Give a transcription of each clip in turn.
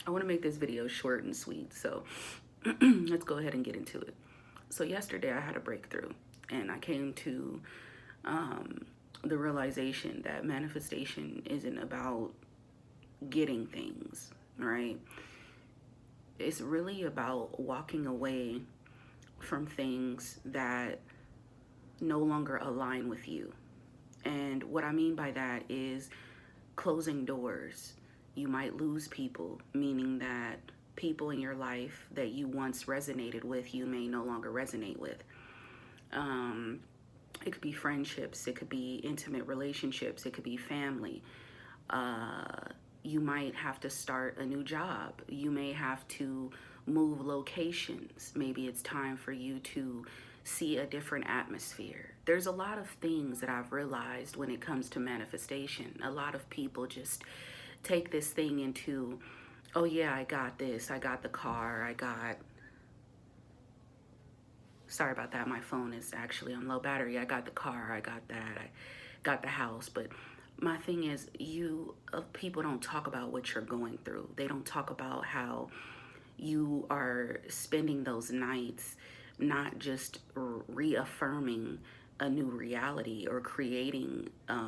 I want to make this video short and sweet, so let's go ahead and get into it. So yesterday I had a breakthrough, and I came to the realization that manifestation isn't about getting things, right? It's really about walking away from things that no longer align with you. And what I mean by that is closing doors. You might lose people, meaning that people in your life that you once resonated with, you may no longer resonate with. Um, it could be friendships, it could be intimate relationships, it could be family. You might have to start a new job. You may have to move locations. Maybe it's time for you to see a different atmosphere. There's a lot of things that I've realized when it comes to manifestation. A lot of people just take this thing into, oh yeah, I got this, I got the car, sorry about that, my phone is actually on low battery. I got the car, I got that, I got the house. But my thing is, people don't talk about what you're going through. They don't talk about how you are spending those nights not just reaffirming a new reality or creating a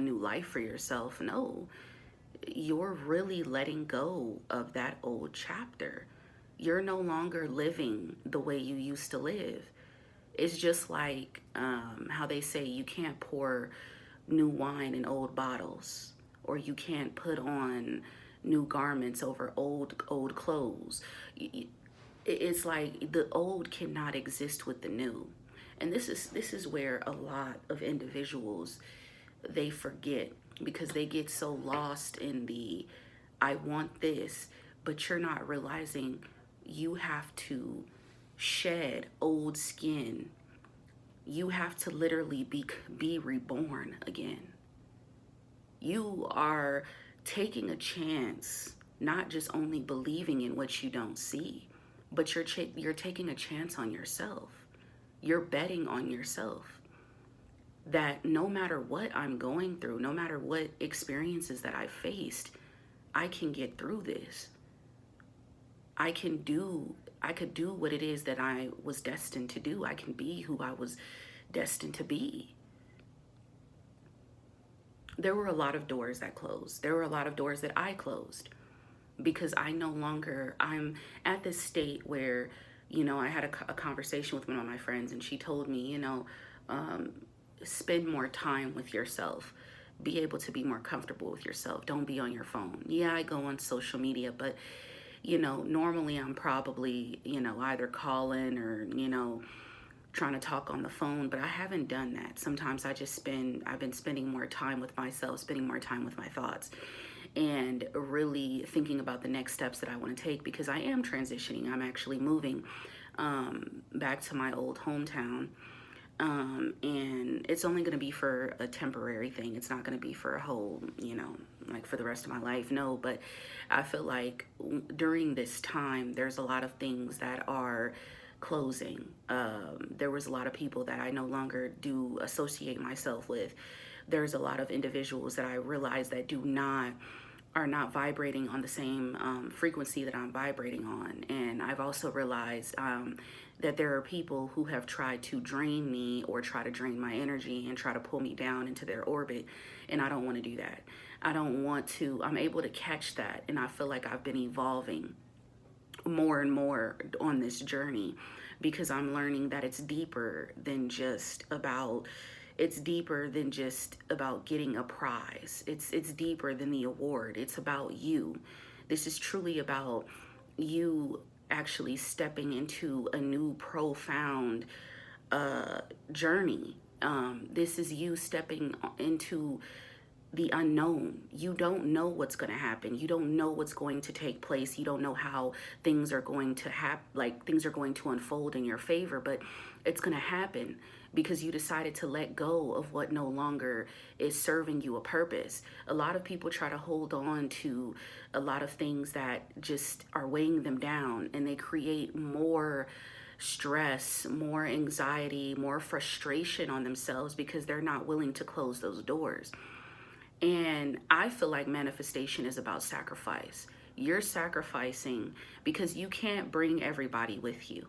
new life for yourself. No, you're really letting go of that old chapter. You're no longer living the way you used to live. It's just like how they say you can't pour new wine in old bottles, or you can't put on new garments over old clothes. It's like the old cannot exist with the new. And this is where a lot of individuals, they forget, because they get so lost in the I want this, but you're not realizing you have to shed old skin. You have to literally be reborn again. You are taking a chance, not just only believing in what you don't see, but you're taking a chance on yourself. You're betting on yourself that no matter what I'm going through, no matter what experiences that I faced, I can get through this. I could do what it is that I was destined to do. I can be who I was destined to be. There were a lot of doors that closed. There were a lot of doors that I closed because I'm at this state where, I had a conversation with one of my friends, and she told me, um, spend more time with yourself. Be able to be more comfortable with yourself. Don't be on your phone. Yeah, I go on social media, but normally I'm probably, either calling or, trying to talk on the phone, but I haven't done that. Sometimes I've been spending more time with myself, spending more time with my thoughts, and really thinking about the next steps that I want to take, because I am transitioning. I'm actually moving back to my old hometown. And it's only going to be for a temporary thing. It's not going to be for a whole, like for the rest of my life. No, but I feel like during this time, there's a lot of things that are closing. There was a lot of people that I no longer do associate myself with. There's a lot of individuals that I realize that are not vibrating on the same frequency that I'm vibrating on. And I've also realized that there are people who have tried to drain me or try to drain my energy and try to pull me down into their orbit. And I don't want to do that. I'm able to catch that. And I feel like I've been evolving more and more on this journey, because I'm learning that it's deeper than just about getting a prize. It's deeper than the award. It's about you. This is truly about you actually stepping into a new profound journey. This is you stepping into the unknown. You don't know what's going to happen. You don't know what's going to take place. You don't know how things are going to things are going to unfold in your favor, but it's going to happen because you decided to let go of what no longer is serving you a purpose. A lot of people try to hold on to a lot of things that just are weighing them down, and they create more stress, more anxiety, more frustration on themselves because they're not willing to close those doors. And I feel like manifestation is about sacrifice. You're sacrificing because you can't bring everybody with you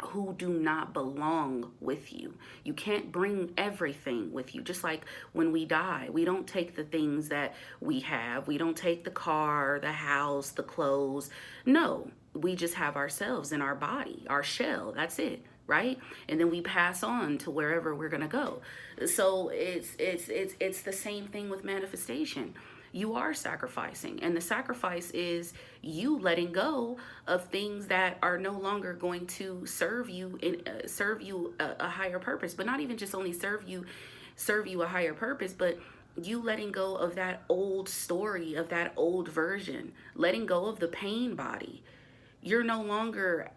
who do not belong with you. You can't bring everything with you. Just like when we die, we don't take the things that we have. We don't take the car, the house, the clothes. No, we just have ourselves in our body, our shell. That's it, right? And then we pass on to wherever we're going to go. So it's the same thing with manifestation. You are sacrificing, and the sacrifice is you letting go of things that are no longer going to serve you a higher purpose, but not even just only serve you a higher purpose, but you letting go of that old story, of that old version, letting go of the pain body. You're no longer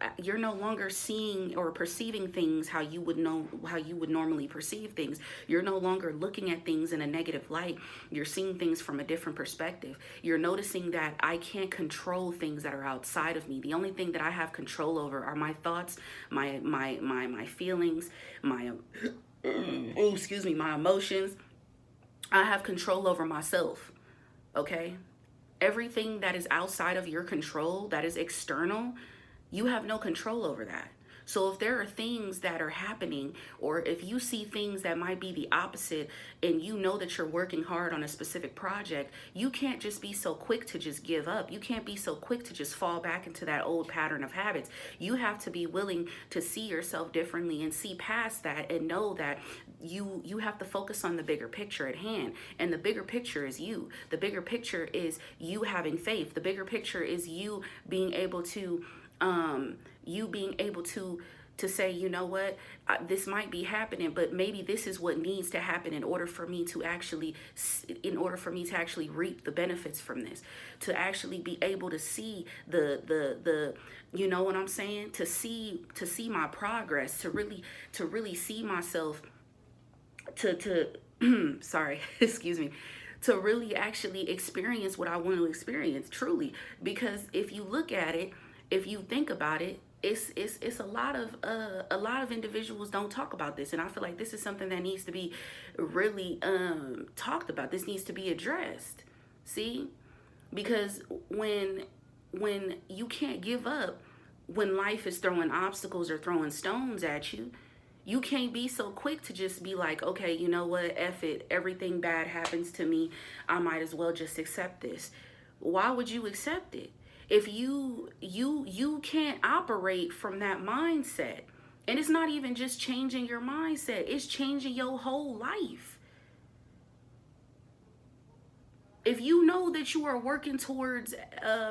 seeing or perceiving things how you would normally perceive things. You're no longer looking at things in a negative light. You're seeing things from a different perspective. You're noticing that I can't control things that are outside of me. The only thing that I have control over are my thoughts, my feelings, my my emotions. I have control over myself. Okay? Everything that is outside of your control, that is external, you have no control over that. So if there are things that are happening, or if you see things that might be the opposite, and you know that you're working hard on a specific project, you can't just be so quick to just give up. You can't be so quick to just fall back into that old pattern of habits. You have to be willing to see yourself differently and see past that, and know that you have to focus on the bigger picture at hand. And the bigger picture is you. The bigger picture is you having faith. The bigger picture is you being able to to say, you know what, this might be happening, but maybe this is what needs to happen in order for me to actually reap the benefits from this, to actually be able to see the you know what I'm saying, to see my progress, to really see myself, to sorry, excuse me, to really actually experience what I want to experience truly. Because if you look at it, if you think about it, it's a lot of individuals don't talk about this, and I feel like this is something that needs to be really talked about. This needs to be addressed. See, because when you can't give up when life is throwing obstacles or throwing stones at you. You can't be so quick to just be like, okay, you know what, F it, everything bad happens to me, I might as well just accept this. Why would you accept it? If you can't operate from that mindset. And it's not even just changing your mindset, it's changing your whole life. If you know that you are working towards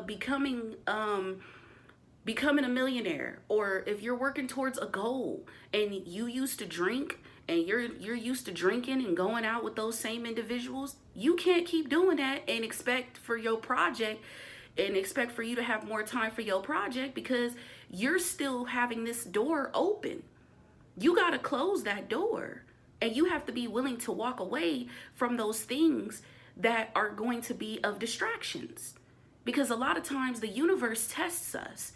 becoming a millionaire, or if you're working towards a goal and you used to drink and you're used to drinking and going out with those same individuals, you can't keep doing that and expect for you to have more time for your project, because you're still having this door open. You got to close that door, and you have to be willing to walk away from those things that are going to be of distractions, because a lot of times the universe tests us.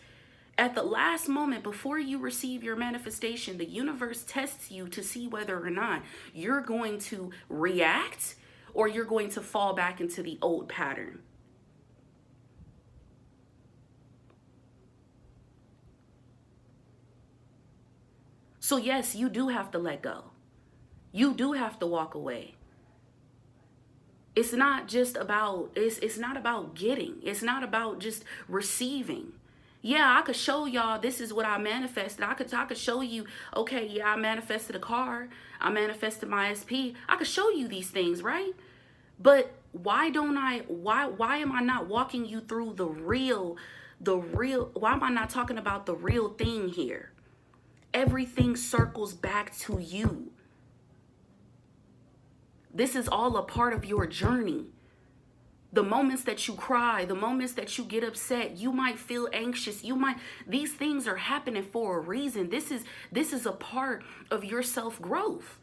At the last moment before you receive your manifestation, the universe tests you to see whether or not you're going to react or you're going to fall back into the old pattern. So yes, you do have to let go. You do have to walk away. It's not just about, it's not about getting. It's not about just receiving. Yeah, I could show y'all this is what I manifested. I could show you, okay, yeah, I manifested a car. I manifested my SP. I could show you these things, right? But why am I not walking you through why am I not talking about the real thing here? Everything circles back to you. This is all a part of your journey. The moments that you cry, the moments that you get upset, you might feel anxious. These things are happening for a reason. This is a part of your self-growth.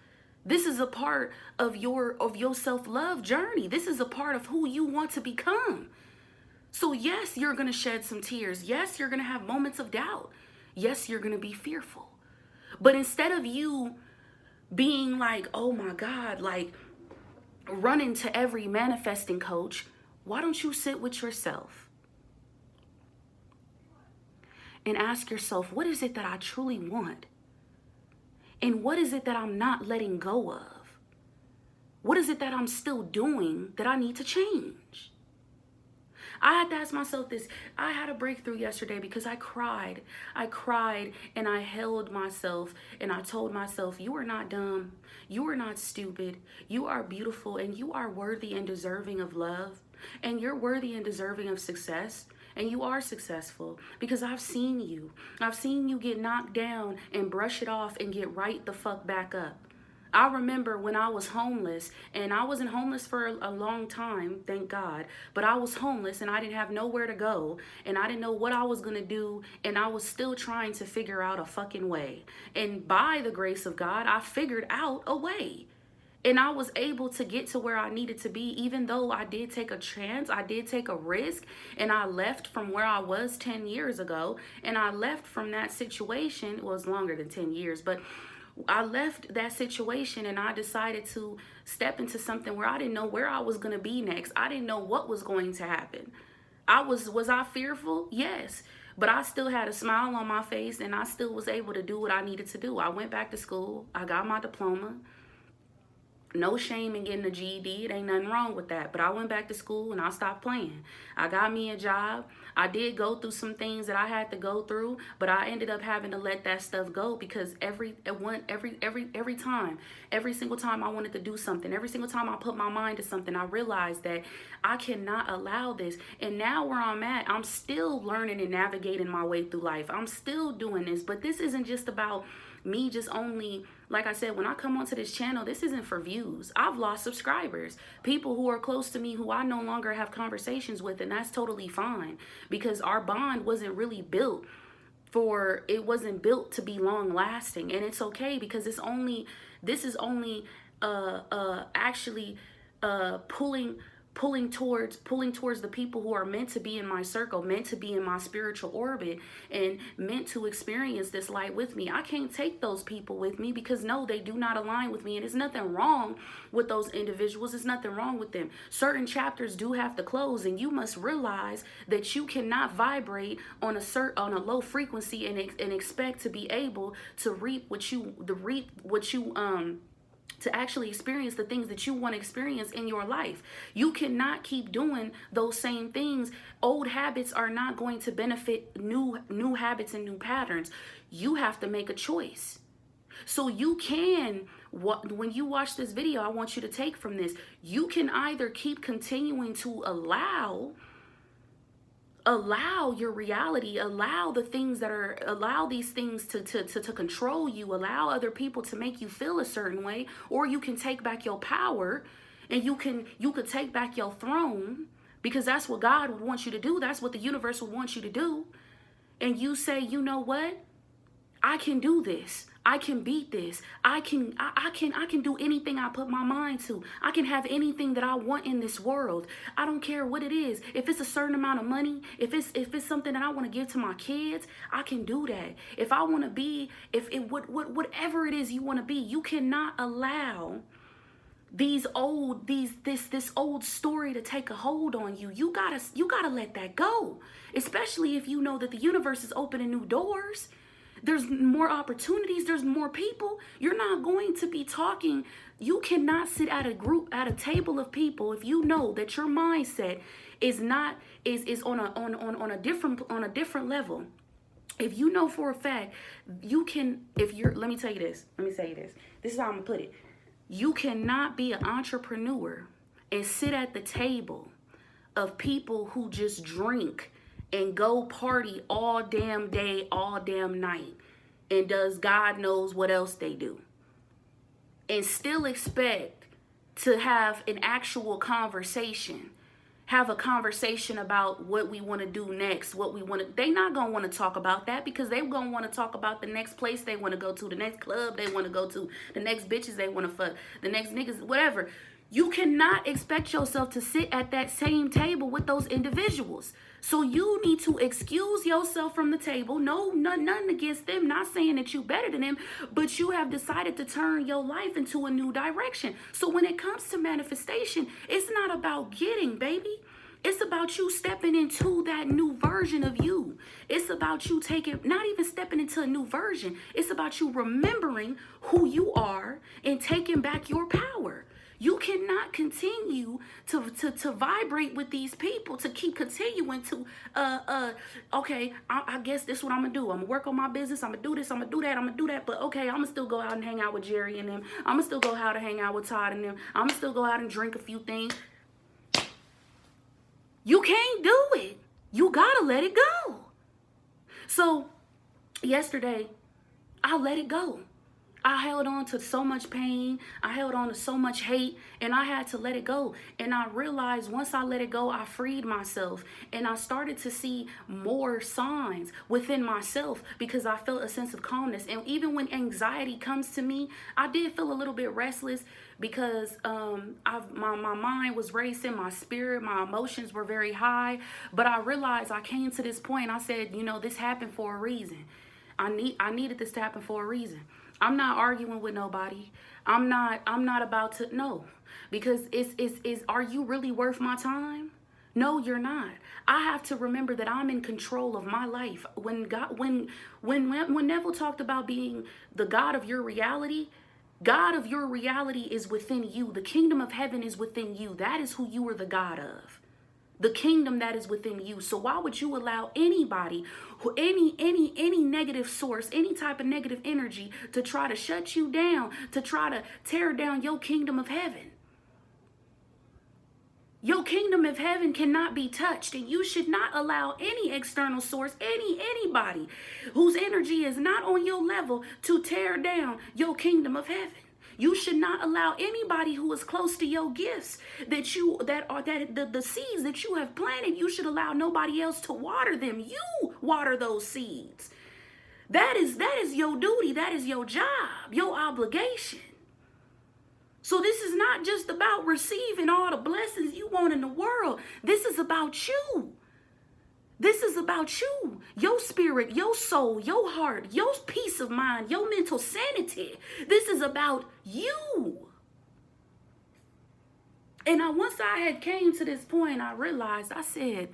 This is a part of your self-love journey. This is a part of who you want to become. So yes, you're going to shed some tears. Yes, you're going to have moments of doubt. Yes, you're going to be fearful. But instead of you being like, oh my God, like, running to every manifesting coach, why don't you sit with yourself and ask yourself, what is it that I truly want? And what is it that I'm not letting go of? What is it that I'm still doing that I need to change? I had to ask myself this. I had a breakthrough yesterday because I cried. I cried and I held myself and I told myself, you are not dumb. You are not stupid. You are beautiful and you are worthy and deserving of love. And you're worthy and deserving of success. And you are successful because I've seen you. I've seen you get knocked down and brush it off and get right the fuck back up. I remember when I was homeless, and I wasn't homeless for a long time, thank God, but I was homeless and I didn't have nowhere to go and I didn't know what I was going to do, and I was still trying to figure out a fucking way. And by the grace of God, I figured out a way. And I was able to get to where I needed to be, even though I did take a chance, I did take a risk, and I left from where I was 10 years ago, and I left from that situation. It was longer than 10 years, but I left that situation and I decided to step into something where I didn't know where I was going to be next. I didn't know what was going to happen. Was I fearful? Yes. But I still had a smile on my face and I still was able to do what I needed to do. I went back to school. I got my diploma. No shame in getting a GED. It ain't nothing wrong with that. But I went back to school and I stopped playing. I got me a job. I did go through some things that I had to go through, but I ended up having to let that stuff go because every time, every single time I wanted to do something, every single time I put my mind to something, I realized that I cannot allow this. And now where I'm at, I'm still learning and navigating my way through life. I'm still doing this, but this isn't just about me just only, like I said, when I come onto this channel, this isn't for views. I've lost subscribers, people who are close to me who I no longer have conversations with, and that's totally fine because our bond wasn't really built it wasn't built to be long lasting. And it's okay because this is only actually pulling towards the people who are meant to be in my circle, meant to be in my spiritual orbit, and meant to experience this light with me. I can't take those people with me because no, they do not align with me, and there's nothing wrong with those individuals. There's nothing wrong with them. Certain chapters do have to close, and you must realize that you cannot vibrate on a low frequency and expect to be able to to actually experience the things that you want to experience in your life. You cannot keep doing those same things. Old habits are not going to benefit new habits and new patterns. You have to make a choice. So you can, when you watch this video, I want you to take from this, you can either keep continuing to allow your reality, allow these things to control you, allow other people to make you feel a certain way, or you can take back your power and you could take back your throne, because that's what God would want you to do. That's what the universe would want you to do. And you say, you know what? I can do this. I can beat this. I can do anything I put my mind to. I can have anything that I want in this world. I don't care what it is. If it's a certain amount of money, if it's something that I want to give to my kids, I can do that. If I want to be, whatever it is you want to be, you cannot allow this old story to take a hold on you. You gotta let that go. Especially if you know that the universe is opening new doors. There's more opportunities. There's more people. You're not going to be talking. You cannot sit at a table of people if you know that your mindset is on a different level. If you know for a fact, let me say this. This is how I'm gonna put it. You cannot be an entrepreneur and sit at the table of people who just drink and go party all damn day, all damn night, and does God knows what else they do, and still expect to have an actual conversation, have a conversation about what we want to do next, they not going to want to talk about that, because they going to want to talk about the next place they want to go to, the next club they want to go to, the next bitches they want to fuck, the next niggas, whatever. You cannot expect yourself to sit at that same table with those individuals. So you need to excuse yourself from the table. No, nothing against them. Not saying that you better than them, but you have decided to turn your life into a new direction. So when it comes to manifestation, it's not about getting, baby. It's about you stepping into that new version of you. It's about you not even stepping into a new version. It's about you remembering who you are and taking back your power. You cannot continue to vibrate with these people, to keep continuing to, okay, I guess this is what I'm going to do. I'm going to work on my business. I'm going to do this. I'm going to do that. I'm going to do that. But okay, I'm going to still go out and hang out with Jerry and them. I'm going to still go out and hang out with Todd and them. I'm going to still go out and drink a few things. You can't do it. You got to let it go. So yesterday, I let it go. I held on to so much pain. I held on to so much hate, and I had to let it go. And I realized once I let it go, I freed myself. And I started to see more signs within myself because I felt a sense of calmness. And even when anxiety comes to me, I did feel a little bit restless because my mind was racing, my spirit, my emotions were very high. But I realized I came to this point. I said, you know, this happened for a reason. I needed this to happen for a reason. I'm not arguing with nobody. I'm not about to, no. Because are you really worth my time? No, you're not. I have to remember that I'm in control of my life. When Neville talked about being the God of your reality, God of your reality is within you. The kingdom of heaven is within you. That is who you are the God of. The kingdom that is within you. So why would you allow anybody, any negative source, any type of negative energy to try to shut you down, to try to tear down your kingdom of heaven? Your kingdom of heaven cannot be touched, and you should not allow any external source, anybody whose energy is not on your level to tear down your kingdom of heaven. You should not allow anybody who is close to your gifts the seeds that you have planted. You should allow nobody else to water them. You water those seeds. That is your duty. That is your job, your obligation. So this is not just about receiving all the blessings you want in the world. This is about you. This is about you, your spirit, your soul, your heart, your peace of mind, your mental sanity. This is about you. And once I had came to this point, I realized, I said,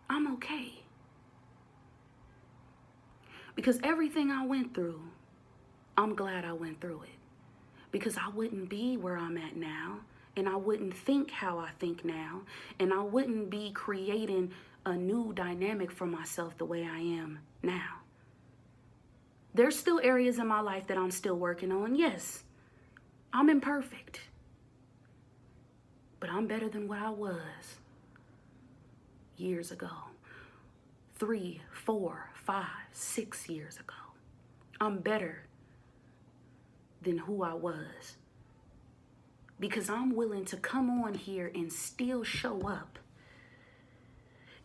I'm okay. Because everything I went through, I'm glad I went through it. Because I wouldn't be where I'm at now. And I wouldn't think how I think now. And I wouldn't be creating a new dynamic for myself the way I am now. There's still areas in my life that I'm still working on. Yes, I'm imperfect. But I'm better than what I was years ago. 3, 4, 5, 6 years ago. I'm better than who I was. Because I'm willing to come on here and still show up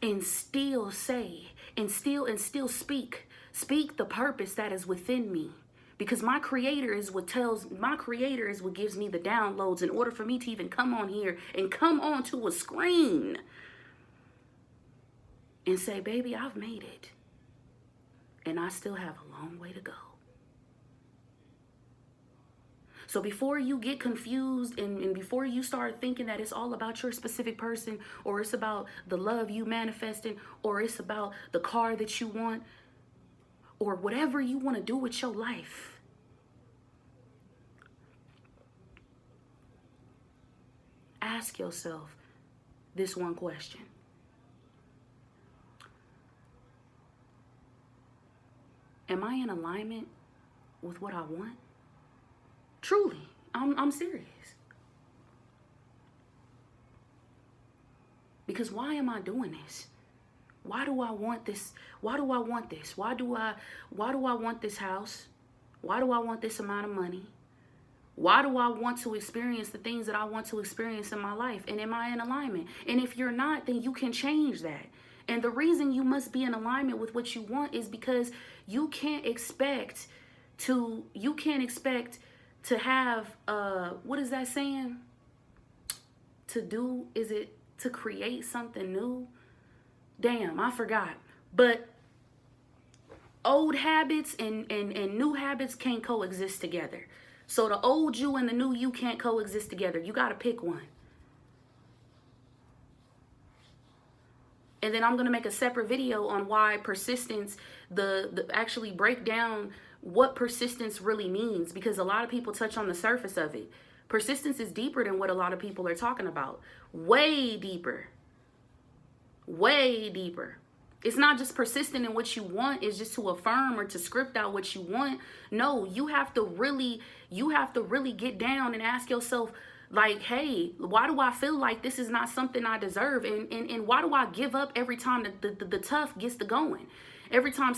and still say and still speak the purpose that is within me. Because my creator is what gives me the downloads in order for me to even come on here and come onto a screen and say, baby, I've made it. And I still have a long way to go. So before you get confused and before you start thinking that it's all about your specific person, or it's about the love you manifesting, or it's about the car that you want, or whatever you want to do with your life, ask yourself this one question. Am I in alignment with what I want? Truly, I'm serious. Because why am I doing this? Why do I want this? Why do I want this? Why do I want this house? Why do I want this amount of money? Why do I want to experience the things that I want to experience in my life? And am I in alignment? And if you're not, then you can change that. And the reason you must be in alignment with what you want is because you can't expect to have, what is that saying? To do, is it to create something new? Damn, I forgot. But old habits and new habits can't coexist together. So the old you and the new you can't coexist together. You got to pick one. And then I'm going to make a separate video on why persistence, the actually break down what persistence really means, because a lot of people touch on the surface of it. Persistence is deeper than what a lot of people are talking about. Way deeper. Way deeper. It's not just persistent in what you want. It's just to affirm or to script out what you want. No, you have to really get down and ask yourself, like, hey, why do I feel like this is not something I deserve? And why do I give up every time the tough gets to going? Every time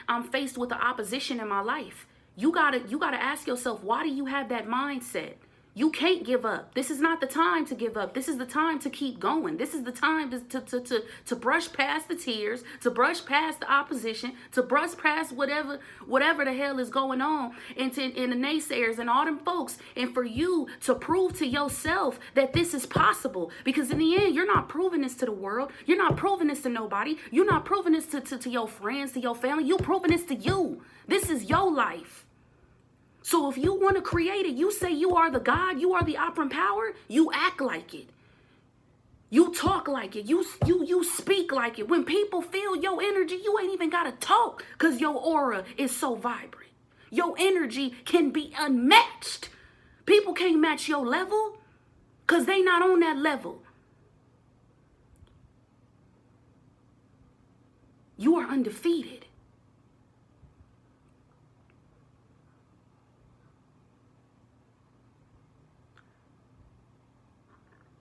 I'm faced with the opposition in my life. You gotta ask yourself, why do you have that mindset? You can't give up. This is not the time to give up. This is the time to keep going. This is the time to brush past the tears, to brush past the opposition, to brush past whatever the hell is going on, and the naysayers and all them folks, and for you to prove to yourself that this is possible. Because in the end, you're not proving this to the world. You're not proving this to nobody. You're not proving this to your friends, to your family. You're proving this to you. This is your life. So if you want to create it, you say you are the God, you are the operant power, you act like it. You talk like it. You speak like it. When people feel your energy, you ain't even got to talk because your aura is so vibrant. Your energy can be unmatched. People can't match your level because they not on that level. You are undefeated.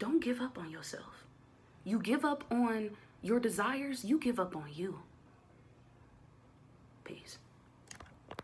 Don't give up on yourself. You give up on your desires, you give up on you. Peace.